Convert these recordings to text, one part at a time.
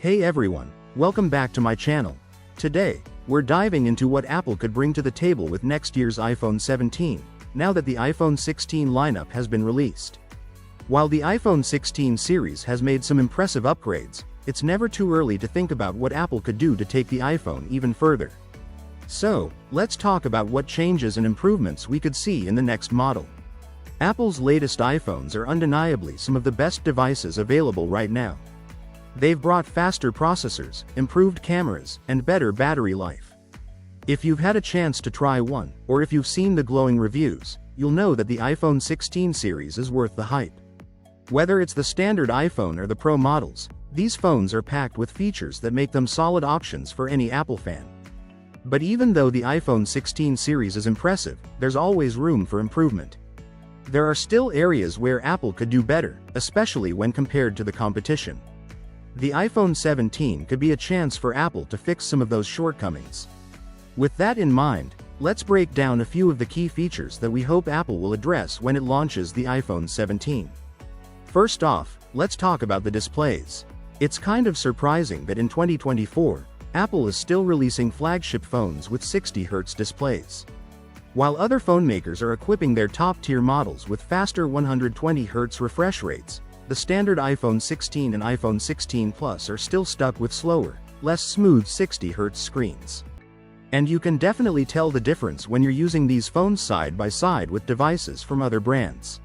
Hey everyone, welcome back to my channel. Today, we're diving into what Apple could bring to the table with next year's iPhone 17, now that the iPhone 16 lineup has been released. While the iPhone 16 series has made some impressive upgrades, it's never too early to think about what Apple could do to take the iPhone even further. So, let's talk about what changes and improvements we could see in the next model. Apple's latest iPhones are undeniably some of the best devices available right now. They've brought faster processors, improved cameras, and better battery life. If you've had a chance to try one, or if you've seen the glowing reviews, you'll know that the iPhone 16 series is worth the hype. Whether it's the standard iPhone or the Pro models, these phones are packed with features that make them solid options for any Apple fan. But even though the iPhone 16 series is impressive, there's always room for improvement. There are still areas where Apple could do better, especially when compared to the competition. The iPhone 17 could be a chance for Apple to fix some of those shortcomings. With that in mind, let's break down a few of the key features that we hope Apple will address when it launches the iPhone 17. First off, let's talk about the displays. It's kind of surprising that in 2024, Apple is still releasing flagship phones with 60Hz displays. While other phone makers are equipping their top-tier models with faster 120Hz refresh rates, the standard iPhone 16 and iPhone 16 Plus are still stuck with slower, less smooth 60Hz screens. And you can definitely tell the difference when you're using these phones side by side with devices from other brands.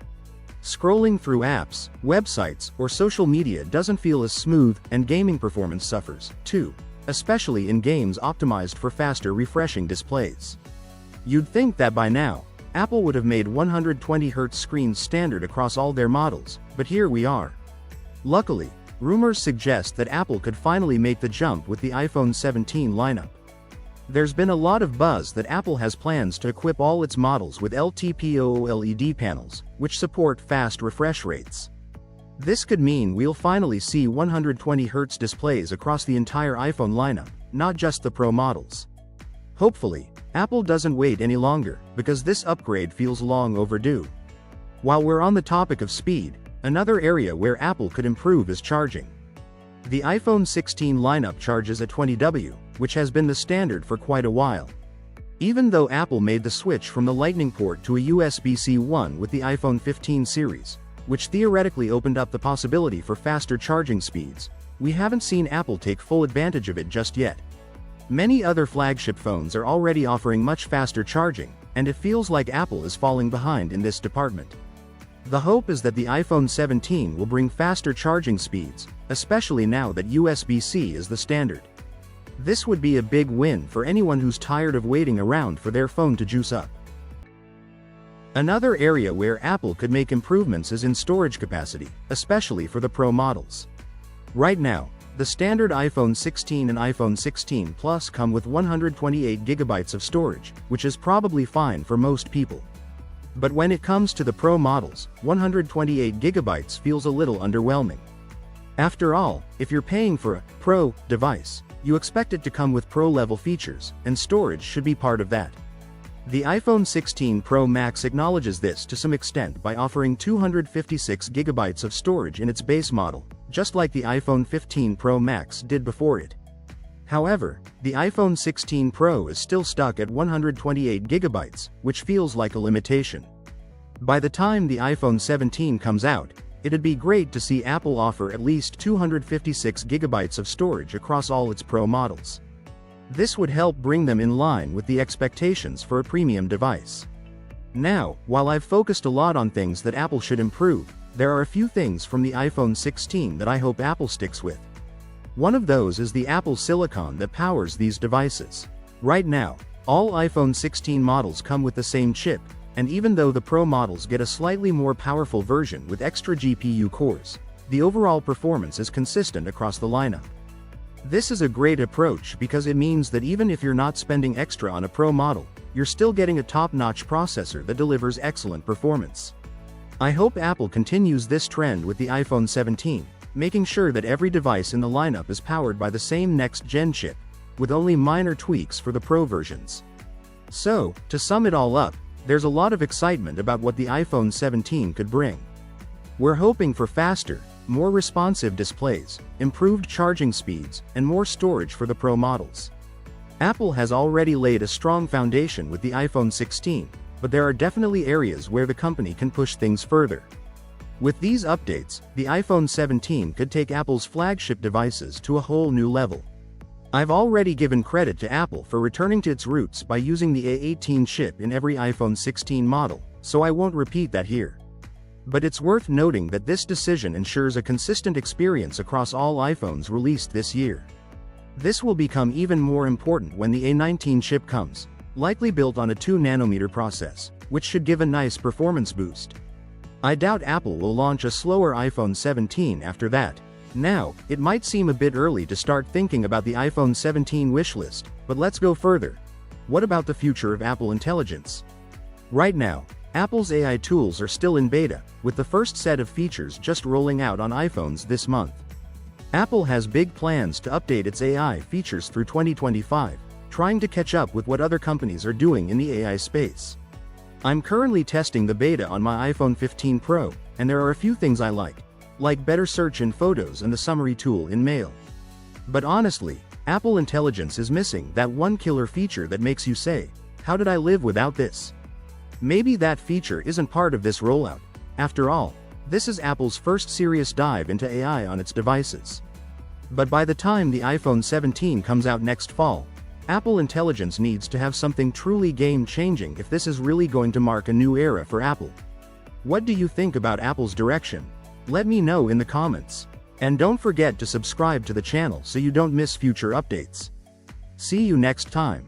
Scrolling through apps, websites, or social media doesn't feel as smooth, and gaming performance suffers, too, especially in games optimized for faster refreshing displays. You'd think that by now, Apple would have made 120Hz screens standard across all their models, but here we are. Luckily, rumors suggest that Apple could finally make the jump with the iPhone 17 lineup. There's been a lot of buzz that Apple has plans to equip all its models with LTPO OLED panels, which support fast refresh rates. This could mean we'll finally see 120Hz displays across the entire iPhone lineup, not just the Pro models. Hopefully, Apple doesn't wait any longer, because this upgrade feels long overdue. While we're on the topic of speed, another area where Apple could improve is charging. The iPhone 16 lineup charges at 20W, which has been the standard for quite a while. Even though Apple made the switch from the Lightning port to a USB-C 1 with the iPhone 15 series, which theoretically opened up the possibility for faster charging speeds, we haven't seen Apple take full advantage of it just yet. Many other flagship phones are already offering much faster charging, and it feels like Apple is falling behind in this department. The hope is that the iPhone 17 will bring faster charging speeds, especially now that USB-C is the standard. This would be a big win for anyone who's tired of waiting around for their phone to juice up. Another area where Apple could make improvements is in storage capacity, especially for the Pro models. Right now, the standard iPhone 16 and iPhone 16 Plus come with 128GB of storage, which is probably fine for most people. But when it comes to the Pro models, 128GB feels a little underwhelming. After all, if you're paying for a Pro device, you expect it to come with Pro-level features, and storage should be part of that. The iPhone 16 Pro Max acknowledges this to some extent by offering 256GB of storage in its base model, just like the iPhone 15 Pro Max did before it. However, the iPhone 16 Pro is still stuck at 128GB, which feels like a limitation. By the time the iPhone 17 comes out, it'd be great to see Apple offer at least 256GB of storage across all its Pro models. This would help bring them in line with the expectations for a premium device. Now, while I've focused a lot on things that Apple should improve, there are a few things from the iPhone 16 that I hope Apple sticks with. One of those is the Apple Silicon that powers these devices. Right now, all iPhone 16 models come with the same chip, and even though the Pro models get a slightly more powerful version with extra GPU cores, the overall performance is consistent across the lineup. This is a great approach because it means that even if you're not spending extra on a Pro model, you're still getting a top-notch processor that delivers excellent performance. I hope Apple continues this trend with the iPhone 17, making sure that every device in the lineup is powered by the same next-gen chip, with only minor tweaks for the Pro versions. So, to sum it all up, there's a lot of excitement about what the iPhone 17 could bring. We're hoping for faster, more responsive displays, improved charging speeds, and more storage for the Pro models. Apple has already laid a strong foundation with the iPhone 16, but there are definitely areas where the company can push things further. With these updates, the iPhone 17 could take Apple's flagship devices to a whole new level. I've already given credit to Apple for returning to its roots by using the A18 chip in every iPhone 16 model, so I won't repeat that here. But it's worth noting that this decision ensures a consistent experience across all iPhones released this year. This will become even more important when the A19 chip comes, likely built on a 2nm process, which should give a nice performance boost. I doubt Apple will launch a slower iPhone 17 after that. Now, it might seem a bit early to start thinking about the iPhone 17 wishlist, but let's go further. What about the future of Apple Intelligence? Right now, Apple's AI tools are still in beta, with the first set of features just rolling out on iPhones this month. Apple has big plans to update its AI features through 2025, trying to catch up with what other companies are doing in the AI space. I'm currently testing the beta on my iPhone 15 Pro, and there are a few things I like better search in Photos and the summary tool in Mail. But honestly, Apple Intelligence is missing that one killer feature that makes you say, "How did I live without this?" Maybe that feature isn't part of this rollout. After all, this is Apple's first serious dive into AI on its devices. But by the time the iPhone 17 comes out next fall, Apple Intelligence needs to have something truly game-changing if this is really going to mark a new era for Apple. What do you think about Apple's direction? Let me know in the comments. And don't forget to subscribe to the channel so you don't miss future updates. See you next time.